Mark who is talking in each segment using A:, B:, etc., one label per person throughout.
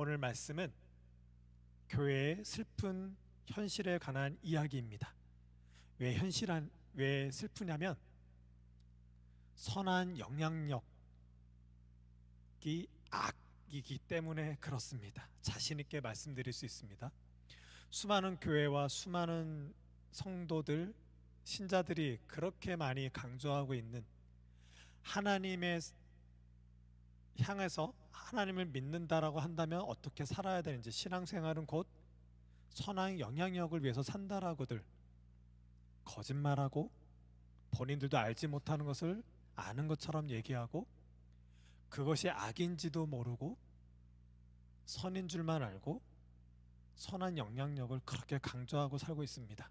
A: 오늘 말씀은 교회의 슬픈 현실에 관한 이야기입니다. 왜 슬프냐면 선한 영향력이 악이기 때문에 그렇습니다. 자신 있게 말씀드릴 수 있습니다. 수많은 교회와 수많은 성도들, 신자들이 그렇게 많이 강조하고 있는 하나님의 향해서 하나님을 믿는다라고 한다면 어떻게 살아야 되는지, 신앙생활은 곧 선한 영향력을 위해서 산다라고들 거짓말하고 본인들도 알지 못하는 것을 아는 것처럼 얘기하고 그것이 악인지도 모르고 선인 줄만 알고 선한 영향력을 그렇게 강조하고 살고 있습니다.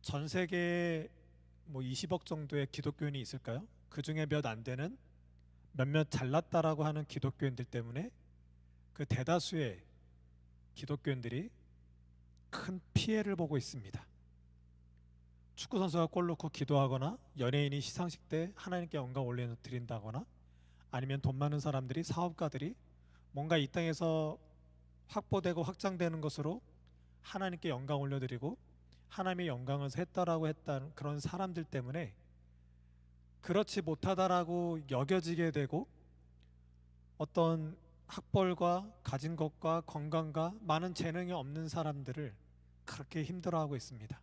A: 전 세계에 20억 정도의 기독교인이 있을까요? 그 중에 몇 안 되는 몇몇 잘났다라고 하는 기독교인들 때문에 그 대다수의 기독교인들이 큰 피해를 보고 있습니다. 축구선수가 골 넣고 기도하거나 연예인이 시상식 때 하나님께 영광 올려드린다거나 아니면 돈 많은 사람들이, 사업가들이 뭔가 이 땅에서 확보되고 확장되는 것으로 하나님께 영광 올려드리고 하나님의 영광을 했다라고 했다는 그런 사람들 때문에 그렇지 못하다라고 여겨지게 되고 어떤 학벌과 가진 것과 건강과 많은 재능이 없는 사람들을 그렇게 힘들어하고 있습니다.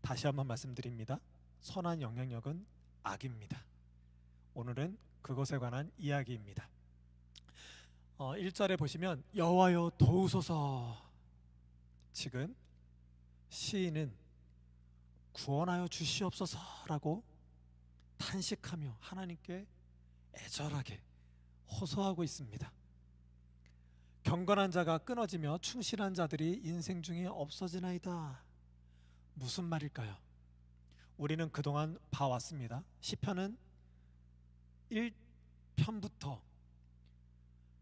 A: 다시 한번 말씀드립니다. 선한 영향력은 악입니다. 오늘은 그것에 관한 이야기입니다. 1절에 보시면 여호와여 도우소서. 지금 시인은 구원하여 주시옵소서라고 탄식하며 하나님께 애절하게 호소하고 있습니다. 경건한 자가 끊어지며 충실한 자들이 인생 중에 없어지나이다. 무슨 말일까요? 우리는 그동안 봐왔습니다. 시편은 1편부터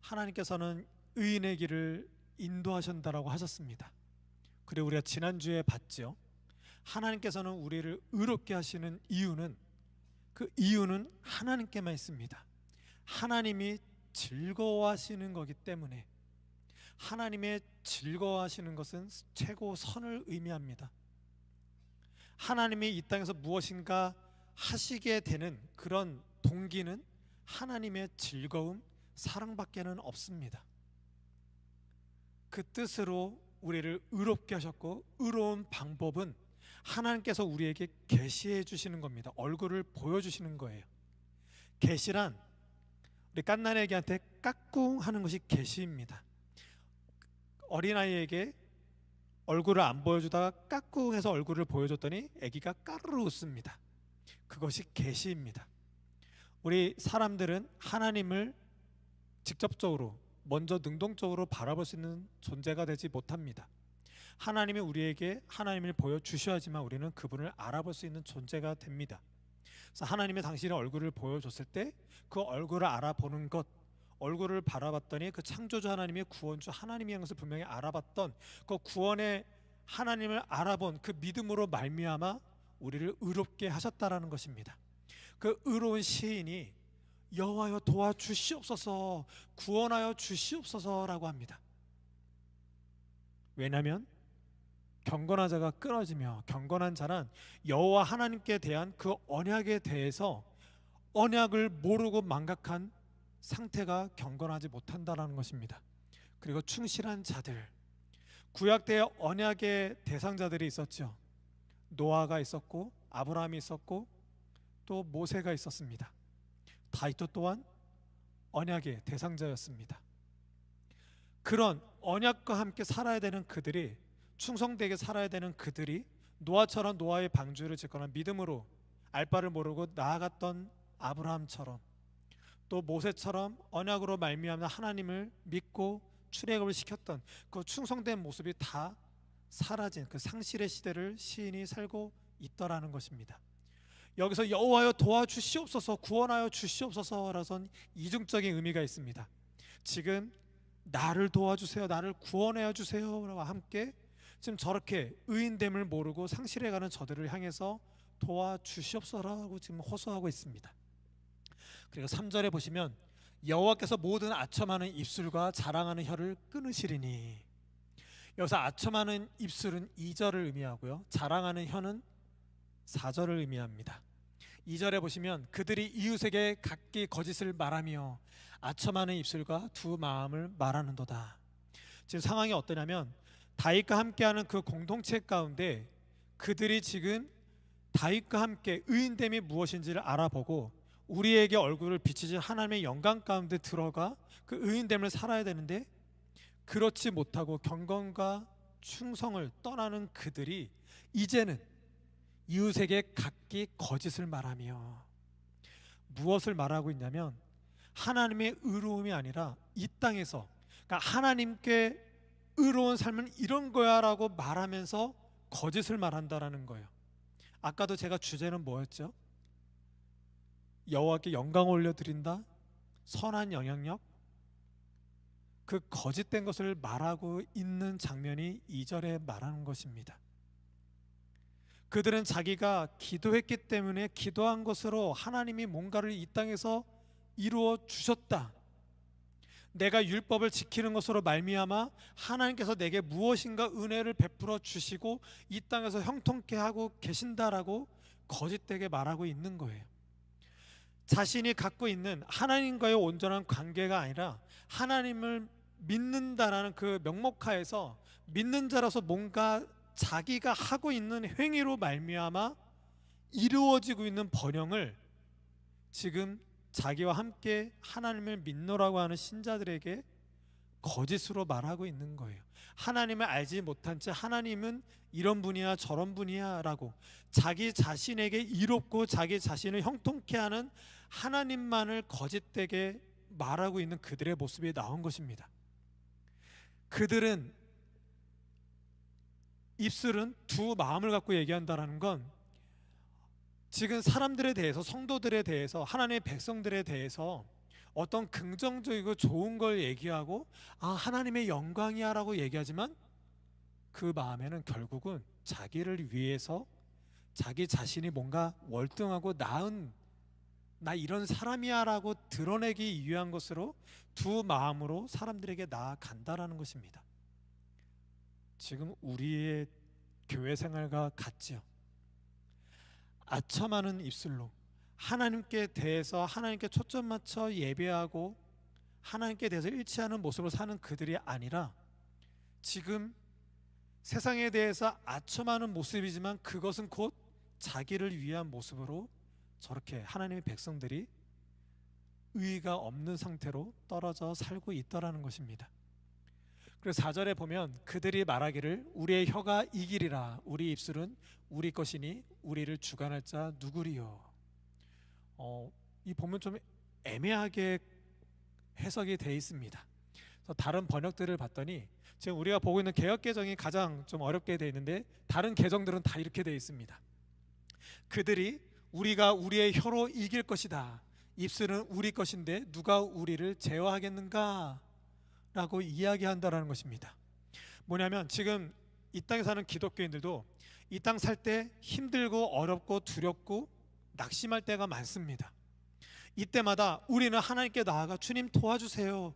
A: 하나님께서는 의인의 길을 인도하신다라고 하셨습니다. 그리고 우리가 지난주에 봤죠. 하나님께서는 우리를 의롭게 하시는 이유는, 그 이유는 하나님께만 있습니다. 하나님이 즐거워하시는 거기 때문에, 하나님의 즐거워하시는 것은 최고 선을 의미합니다. 하나님이 이 땅에서 무엇인가 하시게 되는 그런 동기는 하나님의 즐거움, 사랑밖에는 없습니다. 그 뜻으로 우리를 의롭게 하셨고, 의로운 방법은 하나님께서 우리에게 계시해 주시는 겁니다. 얼굴을 보여주시는 거예요. 계시란 우리 갓난애기한테 까꿍 하는 것이 계시입니다. 어린아이에게 얼굴을 안 보여주다가 까꿍 해서 얼굴을 보여줬더니 아기가 까르르 웃습니다. 그것이 계시입니다. 우리 사람들은 하나님을 직접적으로 먼저 능동적으로 바라볼 수 있는 존재가 되지 못합니다. 하나님이 우리에게 하나님을 보여주셔야지만 우리는 그분을 알아볼 수 있는 존재가 됩니다. 그래서 하나님이 당신의 얼굴을 보여줬을 때 그 얼굴을 알아보는 것, 얼굴을 바라봤더니 그 창조주 하나님의 구원주 하나님이라는 것을 분명히 알아봤던 그 구원의 하나님을 알아본 그 믿음으로 말미암아 우리를 의롭게 하셨다라는 것입니다. 그 의로운 시인이 여호와여 도와주시옵소서, 구원하여 주시옵소서라고 합니다. 왜냐하면 경건한 자가 끊어지며, 경건한 자는 여호와 하나님께 대한 그 언약에 대해서 언약을 모르고 망각한 상태가 경건하지 못한다라는 것입니다. 그리고 충실한 자들, 구약 때 언약의 대상자들이 있었죠. 노아가 있었고 아브라함이 있었고 또 모세가 있었습니다. 다윗도 또한 언약의 대상자였습니다. 그런 언약과 함께 살아야 되는 그들이, 충성되게 살아야 되는 그들이 노아처럼 노아의 방주를 짓거나 믿음으로 알바를 모르고 나아갔던 아브라함처럼, 또 모세처럼 언약으로 말미암아 하나님을 믿고 출애굽을 시켰던 그 충성된 모습이 다 사라진 그 상실의 시대를 시인이 살고 있더라는 것입니다. 여기서 여호와여 도와주시옵소서, 구원하여 주시옵소서라선 이중적인 의미가 있습니다. 지금 나를 도와주세요, 나를 구원하여 주세요와 함께 지금 저렇게 의인됨을 모르고 상실해가는 저들을 향해서 도와주시옵소서라고 지금 호소하고 있습니다. 그리고 3절에 보시면 여호와께서 모든 아첨하는 입술과 자랑하는 혀를 끊으시리니. 여기서 아첨하는 입술은 2절을 의미하고요, 자랑하는 혀는 4절을 의미합니다. 2절에 보시면 그들이 이웃에게 각기 거짓을 말하며 아첨하는 입술과 두 마음을 말하는도다. 지금 상황이 어떠냐면 다윗과 함께하는 그 공동체 가운데 그들이 지금 다윗과 함께 의인됨이 무엇인지를 알아보고 우리에게 얼굴을 비치신 하나님의 영광 가운데 들어가 그 의인됨을 살아야 되는데, 그렇지 못하고 경건과 충성을 떠나는 그들이 이제는 이웃에게 각기 거짓을 말하며, 무엇을 말하고 있냐면 하나님의 의로움이 아니라 이 땅에서, 그러니까 하나님께 의로운 삶은 이런 거야 라고 말하면서 거짓을 말한다라는 거예요. 아까도 제가 주제는 뭐였죠? 여호와께 영광을 올려드린다, 선한 영향력. 그 거짓된 것을 말하고 있는 장면이 2절에 말하는 것입니다. 그들은 자기가 기도했기 때문에 기도한 것으로 하나님이 뭔가를 이 땅에서 이루어 주셨다, 내가 율법을 지키는 것으로 말미암아 하나님께서 내게 무엇인가 은혜를 베풀어 주시고 이 땅에서 형통케 하고 계신다라고 거짓되게 말하고 있는 거예요. 자신이 갖고 있는 하나님과의 온전한 관계가 아니라 하나님을 믿는다라는 그 명목하에서 믿는 자라서 뭔가 자기가 하고 있는 행위로 말미암아 이루어지고 있는 번영을 지금 자기와 함께 하나님을 믿노라고 하는 신자들에게 거짓으로 말하고 있는 거예요. 하나님을 알지 못한 채 하나님은 이런 분이야 저런 분이야 라고 자기 자신에게 이롭고 자기 자신을 형통케 하는 하나님만을 거짓되게 말하고 있는 그들의 모습이 나온 것입니다. 그들은, 입술은 두 마음을 갖고 얘기한다는 건 지금 사람들에 대해서, 성도들에 대해서, 하나님의 백성들에 대해서 어떤 긍정적이고 좋은 걸 얘기하고 하나님의 영광이야 라고 얘기하지만 그 마음에는 결국은 자기를 위해서 자기 자신이 뭔가 월등하고 나은, 나 이런 사람이야 라고 드러내기 위한 것으로 두 마음으로 사람들에게 나아간다라는 것입니다. 지금 우리의 교회 생활과 같지요. 아첨하는 입술로 하나님께 대해서 하나님께 초점 맞춰 예배하고 하나님께 대해서 일치하는 모습으로 사는 그들이 아니라 지금 세상에 대해서 아첨하는 모습이지만 그것은 곧 자기를 위한 모습으로 저렇게 하나님의 백성들이 의의가 없는 상태로 떨어져 살고 있더라는 것입니다. 그래서 4절에 보면 그들이 말하기를 우리의 혀가 이기리라, 우리 입술은 우리 것이니 우리를 주관할 자 누구리요. 이 본문 좀 애매하게 해석이 되어 있습니다. 그래서 다른 번역들을 봤더니 지금 우리가 보고 있는 개역개정이 가장 좀 어렵게 되어 있는데 다른 개정들은 다 이렇게 되어 있습니다. 그들이 우리가 우리의 혀로 이길 것이다, 입술은 우리 것인데 누가 우리를 제어하겠는가 라고 이야기한다라는 것입니다. 뭐냐면 지금 이 땅에 사는 기독교인들도 이 땅 살 때 힘들고 어렵고 두렵고 낙심할 때가 많습니다. 이때마다 우리는 하나님께 나아가 주님 도와주세요,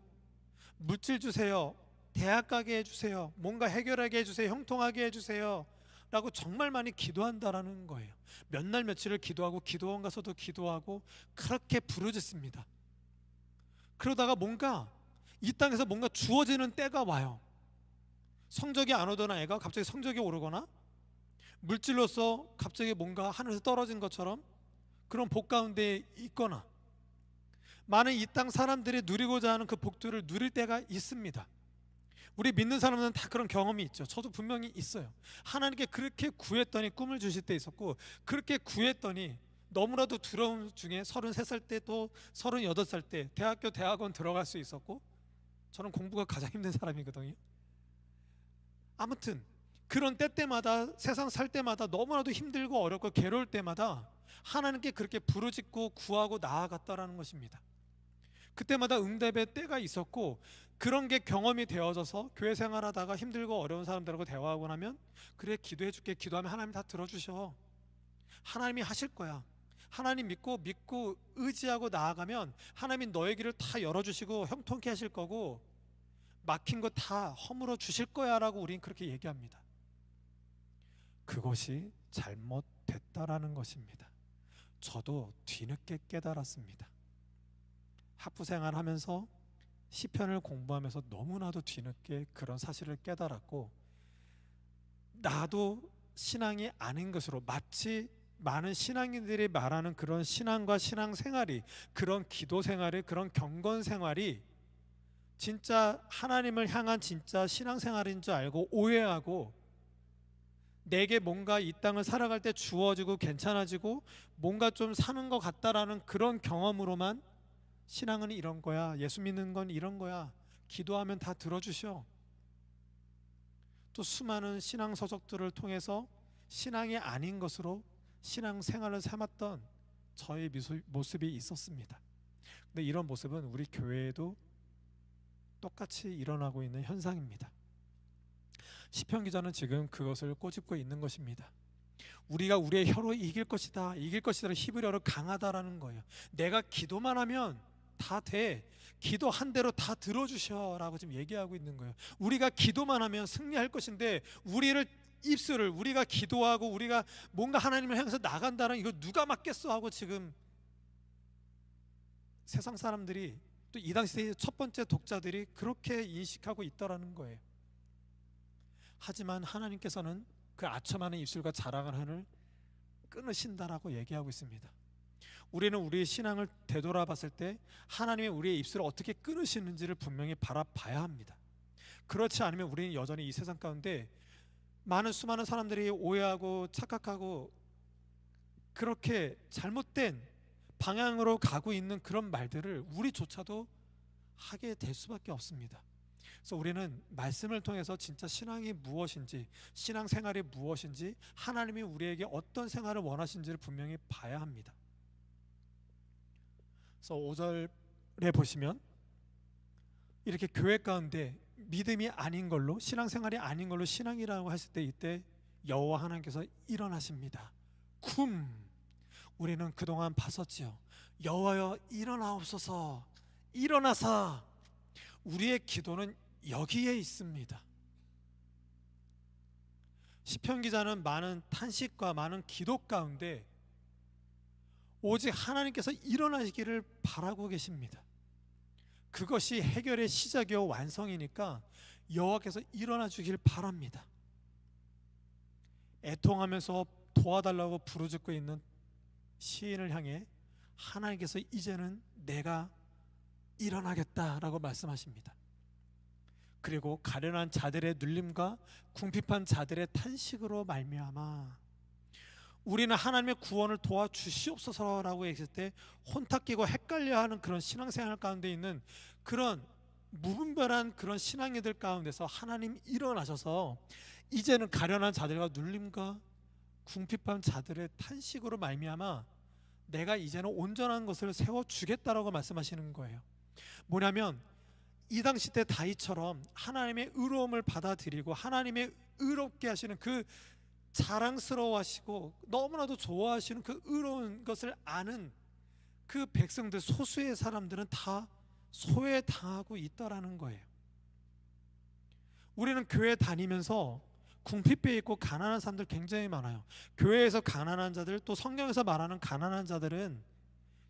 A: 물질 주세요, 대학 가게 해주세요, 뭔가 해결하게 해주세요, 형통하게 해주세요 라고 정말 많이 기도한다라는 거예요. 몇 날 며칠을 기도하고 기도원 가서도 기도하고 그렇게 부르짖습니다. 그러다가 뭔가 이 땅에서 뭔가 주어지는 때가 와요. 성적이 안 오던 아이가 갑자기 성적이 오르거나 물질로서 갑자기 뭔가 하늘에서 떨어진 것처럼 그런 복 가운데 있거나 많은 이 땅 사람들이 누리고자 하는 그 복들을 누릴 때가 있습니다. 우리 믿는 사람들은 다 그런 경험이 있죠. 저도 분명히 있어요. 하나님께 그렇게 구했더니 꿈을 주실 때 있었고, 그렇게 구했더니 너무나도 두려움 중에 33살 때 또 38살 때 대학원 들어갈 수 있었고, 저는 공부가 가장 힘든 사람이거든요. 아무튼 그런 때마다 세상 살 때마다 너무나도 힘들고 어렵고 괴로울 때마다 하나님께 그렇게 부르짖고 구하고 나아갔다라는 것입니다. 그때마다 응답의 때가 있었고, 그런 게 경험이 되어져서 교회 생활하다가 힘들고 어려운 사람들하고 대화하고 나면 그래 기도해 줄게, 기도하면 하나님 다 들어주셔, 하나님이 하실 거야, 하나님 믿고 의지하고 나아가면 하나님이 너의 길을 다 열어주시고 형통케 하실 거고 막힌 거 다 허물어 주실 거야 라고 우린 그렇게 얘기합니다. 그것이 잘못됐다라는 것입니다. 저도 뒤늦게 깨달았습니다. 학부생활 하면서 시편을 공부하면서 너무나도 뒤늦게 그런 사실을 깨달았고, 나도 신앙이 아닌 것으로 마치 많은 신앙인들이 말하는 그런 신앙과 신앙생활이, 그런 기도생활이, 그런 경건생활이 진짜 하나님을 향한 진짜 신앙생활인 줄 알고 오해하고, 내게 뭔가 이 땅을 살아갈 때 주어지고 괜찮아지고 뭔가 좀 사는 것 같다라는 그런 경험으로만 신앙은 이런 거야, 예수 믿는 건 이런 거야, 기도하면 다 들어주셔, 또 수많은 신앙 서적들을 통해서 신앙이 아닌 것으로 신앙생활을 삼았던 저의 모습이 있었습니다. 근데 이런 모습은 우리 교회에도 똑같이 일어나고 있는 현상입니다. 시편 기자는 지금 그것을 꼬집고 있는 것입니다. 우리가 우리의 혀로 이길 것이다 히브리어로 강하다라는 거예요. 내가 기도만 하면 다 돼, 기도한 대로 다 들어주셔 라고 지금 얘기하고 있는 거예요. 우리가 기도만 하면 승리할 것인데, 입술을 우리가 기도하고 우리가 뭔가 하나님을 향해서 나간다는 이거 누가 막겠어 하고 지금 세상 사람들이, 또 이 당시의 첫 번째 독자들이 그렇게 인식하고 있더라는 거예요. 하지만 하나님께서는 그 아첨하는 입술과 자랑하는 한을 끊으신다라고 얘기하고 있습니다. 우리는 우리의 신앙을 되돌아봤을 때 하나님이 우리의 입술을 어떻게 끊으시는지를 분명히 바라봐야 합니다. 그렇지 않으면 우리는 여전히 이 세상 가운데 수많은 사람들이 오해하고 착각하고 그렇게 잘못된 방향으로 가고 있는 그런 말들을 우리조차도 하게 될 수밖에 없습니다. 그래서 우리는 말씀을 통해서 진짜 신앙이 무엇인지, 신앙생활이 무엇인지, 하나님이 우리에게 어떤 생활을 원하시는지를 분명히 봐야 합니다. 그래서 5절에 보시면 이렇게 교회 가운데 믿음이 아닌 걸로, 신앙생활이 아닌 걸로 신앙이라고 했을 때, 이때 여호와 하나님께서 일어나십니다. 우리는 그동안 봤었지요. 여호와여 일어나옵소서, 일어나사. 우리의 기도는 여기에 있습니다. 시편 기자는 많은 탄식과 많은 기도 가운데 오직 하나님께서 일어나시기를 바라고 계십니다. 그것이 해결의 시작이요 완성이니까 여호와께서 일어나 주길 바랍니다. 애통하면서 도와달라고 부르짖고 있는 시인을 향해 하나님께서 이제는 내가 일어나겠다라고 말씀하십니다. 그리고 가련한 자들의 눌림과 궁핍한 자들의 탄식으로 말미암아 우리는 하나님의 구원을 도와주시옵소서라고 했을 때 혼탁기고 헷갈려하는 그런 신앙생활 가운데 있는 그런 무분별한 그런 신앙인들 가운데서 하나님 일어나셔서 이제는 가련한 자들과 눌림과 궁핍한 자들의 탄식으로 말미암아 내가 이제는 온전한 것을 세워주겠다라고 말씀하시는 거예요. 뭐냐면 이 당시 때 다윗처럼 하나님의 의로움을 받아들이고 하나님의 의롭게 하시는 그 자랑스러워하시고 너무나도 좋아하시는 그 의로운 것을 아는 그 백성들, 소수의 사람들은 다 소외당하고 있다라는 거예요. 우리는 교회 다니면서 궁핍해 있고 가난한 사람들 굉장히 많아요. 교회에서 가난한 자들, 또 성경에서 말하는 가난한 자들은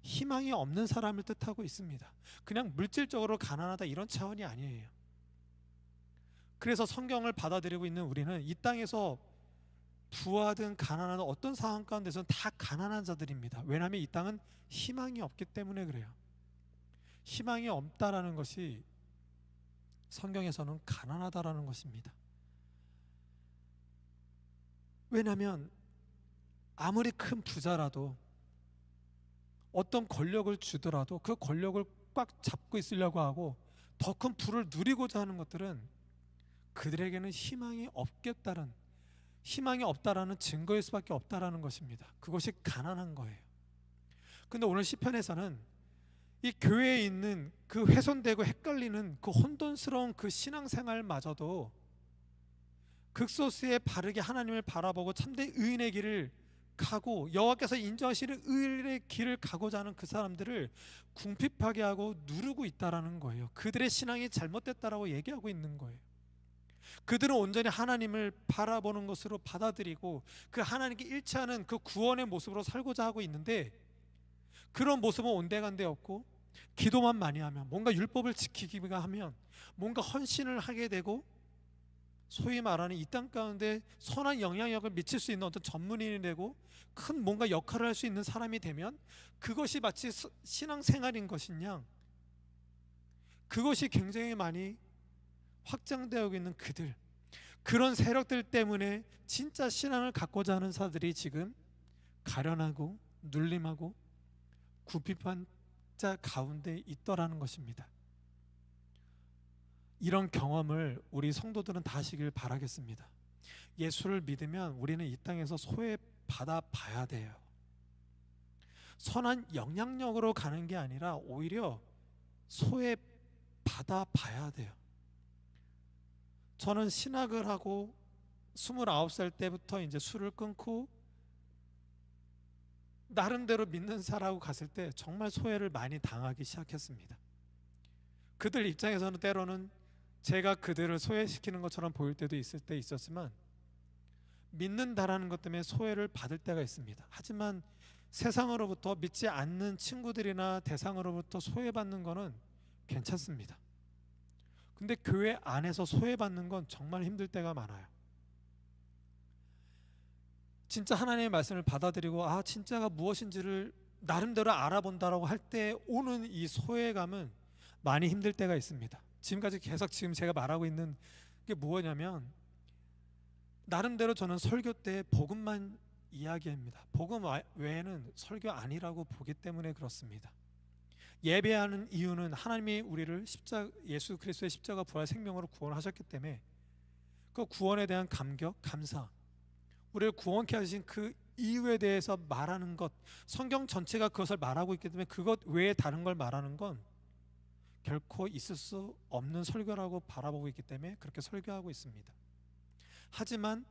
A: 희망이 없는 사람을 뜻하고 있습니다. 그냥 물질적으로 가난하다 이런 차원이 아니에요. 그래서 성경을 받아들이고 있는 우리는 이 땅에서 부하든 가난하든 어떤 상황 가운데서는 다 가난한 자들입니다. 왜냐하면 이 땅은 희망이 없기 때문에 그래요. 희망이 없다라는 것이 성경에서는 가난하다라는 것입니다. 왜냐하면 아무리 큰 부자라도 어떤 권력을 주더라도 그 권력을 꽉 잡고 있으려고 하고 더 큰 부를 누리고자 하는 것들은 그들에게는 희망이 없다라는 증거일 수밖에 없다라는 것입니다. 그것이 가난한 거예요. 근데 오늘 시편에서는 이 교회에 있는 그 훼손되고 헷갈리는 그 혼돈스러운 그 신앙생활마저도 극소수의 바르게 하나님을 바라보고 참된 의인의 길을 가고 여호와께서 인정하시는 의의 길을 가고자 하는 그 사람들을 궁핍하게 하고 누르고 있다라는 거예요. 그들의 신앙이 잘못됐다라고 얘기하고 있는 거예요. 그들은 온전히 하나님을 바라보는 것으로 받아들이고 그 하나님께 일치하는 그 구원의 모습으로 살고자 하고 있는데, 그런 모습은 온데간데 없고 기도만 많이 하면, 뭔가 율법을 지키기가 하면, 뭔가 헌신을 하게 되고, 소위 말하는 이 땅 가운데 선한 영향력을 미칠 수 있는 어떤 전문인이 되고 큰 뭔가 역할을 할 수 있는 사람이 되면 그것이 마치 신앙생활인 것이냐, 그것이 굉장히 많이 확장되어 있는 그들, 그런 세력들 때문에 진짜 신앙을 갖고자 하는 사들이 지금 가련하고 눌림하고 굽힙한 자 가운데 있더라는 것입니다. 이런 경험을 우리 성도들은 다 하시길 바라겠습니다. 예수를 믿으면 우리는 이 땅에서 소외받아 봐야 돼요. 선한 영향력으로 가는 게 아니라 오히려 소외받아 봐야 돼요. 저는 신학을 하고 29살 때부터 이제 술을 끊고 나름대로 믿는 사람하고 갔을 때 정말 소외를 많이 당하기 시작했습니다. 그들 입장에서는 때로는 제가 그들을 소외시키는 것처럼 보일 때도 있을 때 있었지만, 믿는다라는 것 때문에 소외를 받을 때가 있습니다. 하지만 세상으로부터, 믿지 않는 친구들이나 대상으로부터 소외받는 거는 괜찮습니다. 근데 교회 안에서 소외받는 건 정말 힘들 때가 많아요. 진짜 하나님의 말씀을 받아들이고 진짜가 무엇인지를 나름대로 알아본다라고 할 때 오는 이 소외감은 많이 힘들 때가 있습니다. 지금까지 계속 지금 제가 말하고 있는 게 뭐냐면, 나름대로 저는 설교 때 복음만 이야기합니다. 복음 외에는 설교 아니라고 보기 때문에 그렇습니다. 예배하는 이유는 하나님이 우리를 예수 그리스도의 십자가 부활 생명으로 구원하셨기 때문에 그 구원에 대한 감격, 감사, 우리를 구원케 하신 그 이유에 대해서 말하는 것, 성경 전체가 그것을 말하고 있기 때문에 그것 외에 다른 걸 말하는 건 결코 있을 수 없는 설교라고 바라보고 있기 때문에 그렇게 설교하고 있습니다. 하지만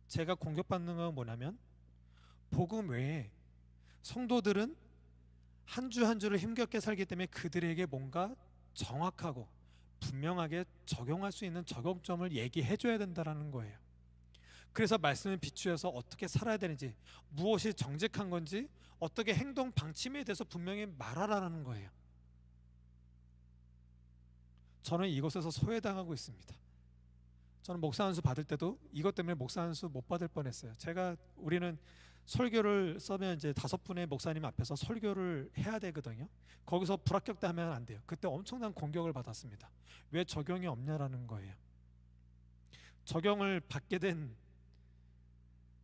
A: 제가 공격받는 건 뭐냐면, 복음 외에 성도들은 한 주 한 주를 힘겹게 살기 때문에 그들에게 뭔가 정확하고 분명하게 적용할 수 있는 적용점을 얘기해 줘야 된다는 거예요. 그래서 말씀을 비추어서 어떻게 살아야 되는지, 무엇이 정직한 건지, 어떻게 행동 방침에 대해서 분명히 말하라는 거예요. 저는 이곳에서 소외당하고 있습니다. 저는 목사 안수 받을 때도 이것 때문에 목사 안수 못 받을 뻔했어요. 우리는 설교를 써면 이제 5분의 목사님 앞에서 설교를 해야 되거든요. 거기서 불합격도 하면 안 돼요. 그때 엄청난 공격을 받았습니다. 왜 적용이 없냐라는 거예요. 적용을 받게 된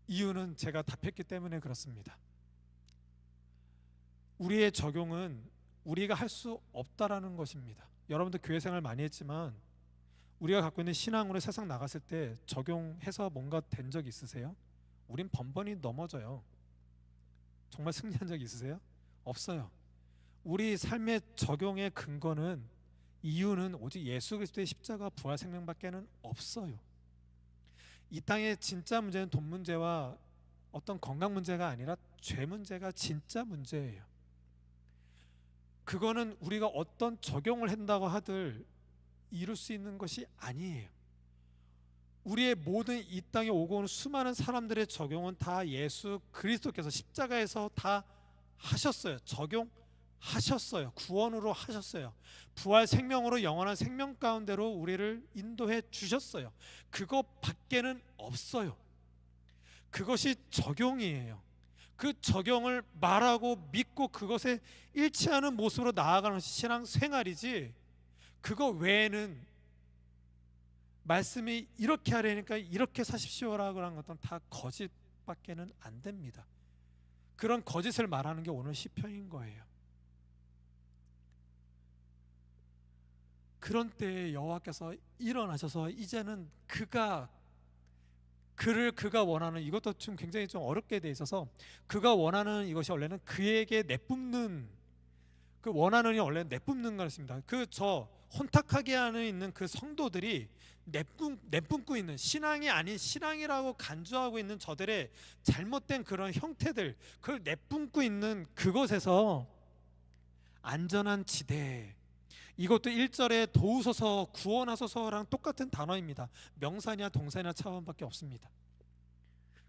A: 이유는 제가 답했기 때문에 그렇습니다. 우리의 적용은 우리가 할 수 없다라는 것입니다. 여러분도 교회 생활 많이 했지만 우리가 갖고 있는 신앙으로 세상 나갔을 때 적용해서 뭔가 된 적 있으세요? 우린 번번이 넘어져요. 정말 승리한 적 있으세요? 없어요. 우리 삶의 적용의 근거는, 이유는 오직 예수 그리스도의 십자가 부활 생명밖에는 없어요. 이 땅의 진짜 문제는 돈 문제와 어떤 건강 문제가 아니라 죄 문제가 진짜 문제예요. 그거는 우리가 어떤 적용을 한다고 하들 이룰 수 있는 것이 아니에요. 우리의 모든 이 땅에 오고 오는 수많은 사람들의 적용은 다 예수 그리스도께서 십자가에서 다 하셨어요. 적용하셨어요. 구원으로 하셨어요. 부활 생명으로 영원한 생명 가운데로 우리를 인도해 주셨어요. 그거 밖에는 없어요. 그것이 적용이에요. 그 적용을 말하고 믿고 그것에 일치하는 모습으로 나아가는 것이 신앙 생활이지, 그거 외에는 말씀이 이렇게 하려니까 이렇게 사십시오라고 하는 것들은 다 거짓밖에는 안 됩니다. 그런 거짓을 말하는 게 오늘 시편인 거예요. 그런 때에 여호와께서 일어나셔서 이제는 그가 원하는, 이것도 좀 굉장히 좀 어렵게 돼 있어서, 그가 원하는 이것이 원래는 그에게 내뿜는, 그 원하는이 원래 내뿜는 것입니다. 혼탁하게 하는 있는 그 성도들이 내뿜고 있는 신앙이 아닌 신앙이라고 간주하고 있는 저들의 잘못된 그런 형태들, 그걸 내뿜고 있는 그곳에서 안전한 지대, 이것도 1절에 도우소서 구원하소서랑 똑같은 단어입니다. 명사냐 동사냐 차원밖에 없습니다.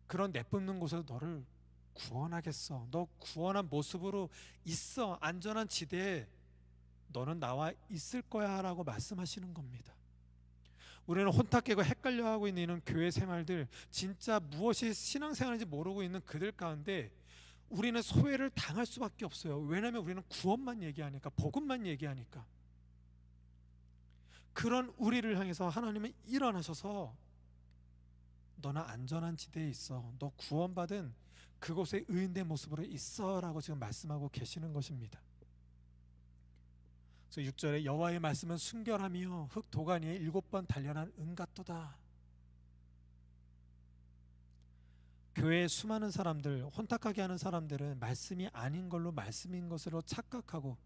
A: 그런 내뿜는 곳에서 너를 구원하겠어. 너 구원한 모습으로 있어. 안전한 지대에 너는 나와 있을 거야 라고 말씀하시는 겁니다. 우리는 혼탁하고 헷갈려하고 있는 교회 생활들, 진짜 무엇이 신앙생활인지 모르고 있는 그들 가운데 우리는 소외를 당할 수밖에 없어요. 왜냐하면 우리는 구원만 얘기하니까, 복음만 얘기하니까. 그런 우리를 향해서 하나님은 일어나셔서 너는 안전한 지대에 있어. 너 구원받은 그곳에 의인된 모습으로 있어 라고 지금 말씀하고 계시는 것입니다. 그래서 6절에 여호와의 말씀은 순결하며 흙 도가니에 7번 단련한 은 같도다. 교회에 수많은 사람들, 혼탁하게 하는 사람들은 말씀이 아닌 걸로 말씀인 것으로 착각하고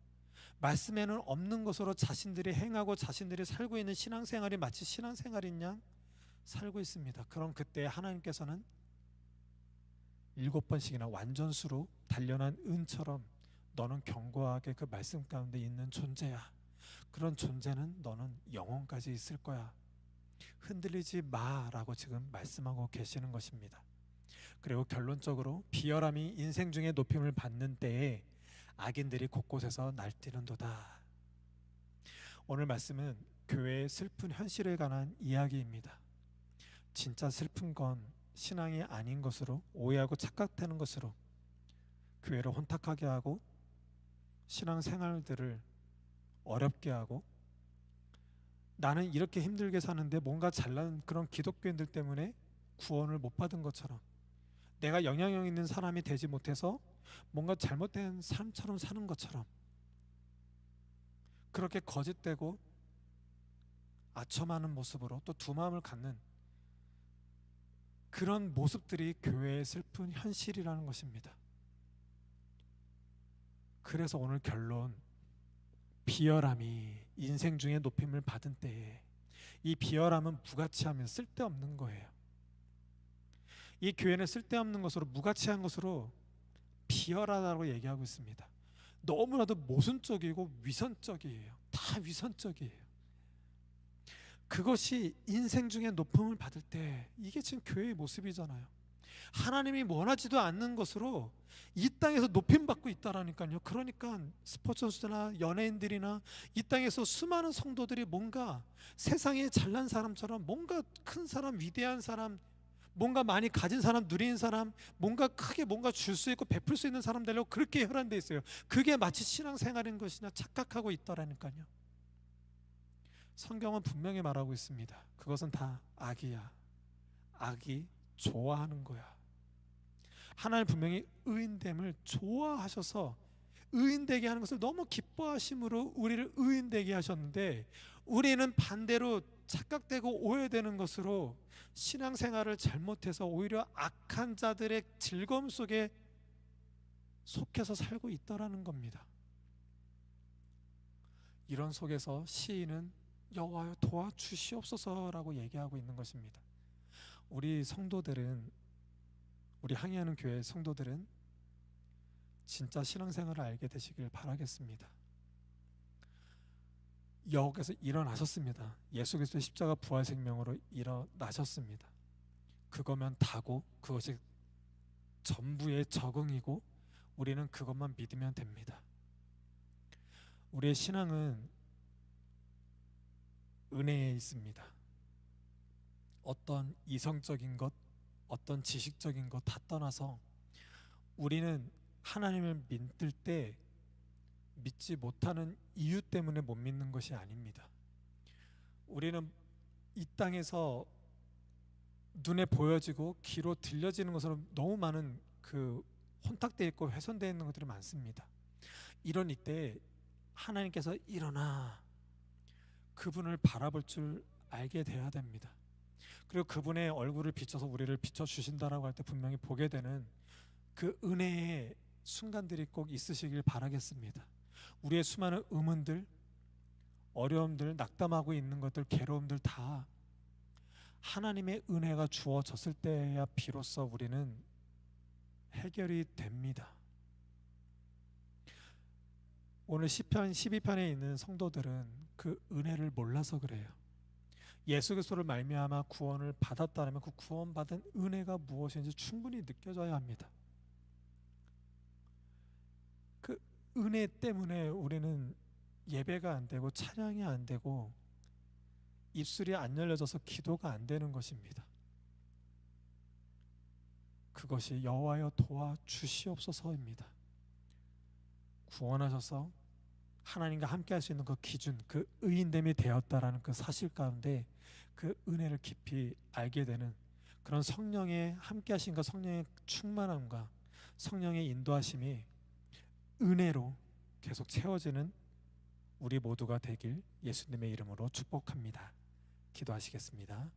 A: 말씀에는 없는 것으로 자신들이 행하고 자신들이 살고 있는 신앙생활이 마치 신앙생활인 양 살고 있습니다. 그럼 그때 하나님께서는 7번씩이나 완전수로 단련한 은처럼 너는 견고하게 그 말씀 가운데 있는 존재야. 그런 존재는 너는 영원까지 있을 거야. 흔들리지 마라고 지금 말씀하고 계시는 것입니다. 그리고 결론적으로 비열함이 인생 중에 높임을 받는 때에 악인들이 곳곳에서 날뛰는도다. 오늘 말씀은 교회의 슬픈 현실에 관한 이야기입니다. 진짜 슬픈 건 신앙이 아닌 것으로 오해하고 착각되는 것으로 교회를 혼탁하게 하고 신앙생활들을 어렵게 하고 나는 이렇게 힘들게 사는데 뭔가 잘난 그런 기독교인들 때문에 구원을 못 받은 것처럼 내가 영향력 있는 사람이 되지 못해서 뭔가 잘못된 삶처럼 사는 것처럼 그렇게 거짓되고 아첨하는 모습으로 또 두 마음을 갖는 그런 모습들이 교회의 슬픈 현실이라는 것입니다. 그래서 오늘 결론, 비열함이 인생 중에 높임을 받은 때에 이 비열함은 무가치하면 쓸데없는 거예요. 이 교회는 쓸데없는 것으로 무가치한 것으로 비열하다고 얘기하고 있습니다. 너무나도 모순적이고 위선적이에요. 다 위선적이에요. 그것이 인생 중에 높음을 받을 때 이게 지금 교회의 모습이잖아요. 하나님이 원하지도 않는 것으로 이 땅에서 높임받고 있다라니까요. 그러니까 스포츠 선수나 연예인들이나 이 땅에서 수많은 성도들이 뭔가 세상에 잘난 사람처럼 뭔가 큰 사람, 위대한 사람, 뭔가 많이 가진 사람, 누리는 사람, 뭔가 크게 뭔가 줄 수 있고 베풀 수 있는 사람 되려고 그렇게 혈안돼 있어요. 그게 마치 신앙생활인 것이냐 착각하고 있다라니까요. 성경은 분명히 말하고 있습니다. 그것은 다 악이야. 악이 좋아하는 거야. 하나님 분명히 의인됨을 좋아하셔서 의인되게 하는 것을 너무 기뻐하심으로 우리를 의인되게 하셨는데 우리는 반대로 착각되고 오해되는 것으로 신앙생활을 잘못해서 오히려 악한 자들의 즐거움 속에 속해서 살고 있다라는 겁니다. 이런 속에서 시인은 여호와여 도와주시옵소서라고 얘기하고 있는 것입니다. 우리 성도들은, 우리 항해하는 교회 성도들은 진짜 신앙생활을 알게 되시길 바라겠습니다. 여호께서 일어나셨습니다. 예수 그리스도의 십자가 부활 생명으로 일어나셨습니다. 그거면 다고 그것이 전부의 적응이고 우리는 그것만 믿으면 됩니다. 우리의 신앙은 은혜에 있습니다. 어떤 이성적인 것, 어떤 지식적인 것 다 떠나서 우리는 하나님을 믿을 때 믿지 못하는 이유 때문에 못 믿는 것이 아닙니다. 우리는 이 땅에서 눈에 보여지고 귀로 들려지는 것으로 너무 많은 그 혼탁되어 있고 훼손되어 있는 것들이 많습니다. 이런 이때 하나님께서 일어나 그분을 바라볼 줄 알게 돼야 됩니다. 그리고 그분의 얼굴을 비춰서 우리를 비춰주신다라고 할 때 분명히 보게 되는 그 은혜의 순간들이 꼭 있으시길 바라겠습니다. 우리의 수많은 의문들, 어려움들, 낙담하고 있는 것들, 괴로움들 다 하나님의 은혜가 주어졌을 때야 비로소 우리는 해결이 됩니다. 오늘 시편 12편에 있는 성도들은 그 은혜를 몰라서 그래요. 예수 그리스도를 말미암아 구원을 받았다면 그 구원받은 은혜가 무엇인지 충분히 느껴져야 합니다. 그 은혜 때문에 우리는 예배가 안 되고 찬양이 안 되고 입술이 안 열려져서 기도가 안 되는 것입니다. 그것이 여호와여 도와주시옵소서입니다. 구원하셔서 하나님과 함께 할 수 있는 그 기준, 그 의인됨이 되었다라는 그 사실 가운데 그 은혜를 깊이 알게 되는 그런 성령의 함께 하신과 성령의 충만함과 성령의 인도하심이 은혜로 계속 채워지는 우리 모두가 되길 예수님의 이름으로 축복합니다. 기도하시겠습니다.